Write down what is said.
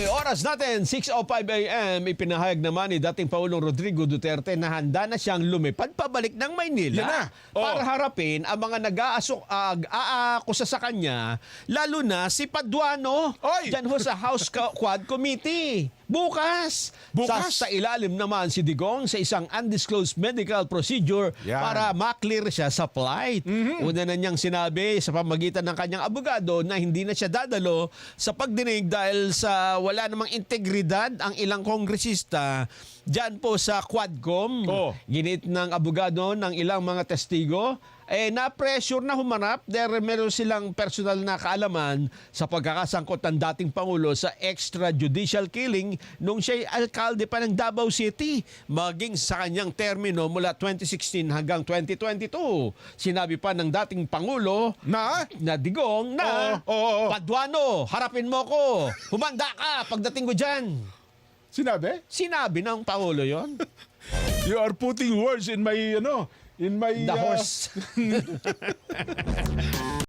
Oras natin, 6:05 a.m. Ipinahayag naman ni dating Pangulong Rodrigo Duterte na handa na siyang lumipad pabalik ng Maynila Yan na. Oh. para harapin ang mga nag-aakusa sa kanya, lalo na si Paduano. Oy! Diyan ho sa House Quad Committee. Bukas. Sa ilalim naman si Digong sa isang undisclosed medical procedure Yan. para maklear siya sa flight. Una na niyang sinabi sa pamagitan ng kanyang abogado na hindi na siya dadalo sa pagdinig dahil sa wala namang integridad ang ilang kongresista dyan po sa Quadcom. Oh. Ginit ng abogado ng ilang mga testigo, na-pressure na humarap dahil meron silang personal na kaalaman sa pagkakasangkot ng dating Pangulo sa extrajudicial killing nung siya'y alkalde pa ng Davao City, maging sa kanyang termino mula 2016 hanggang 2022. Sinabi pa ng dating Pangulo Na? na Digong na Oo. Paduano, harapin mo ko. Humanda ka pagdating ko dyan. Sinabi? Sinabi ng Pangulo yon. You are putting words in my, The horse.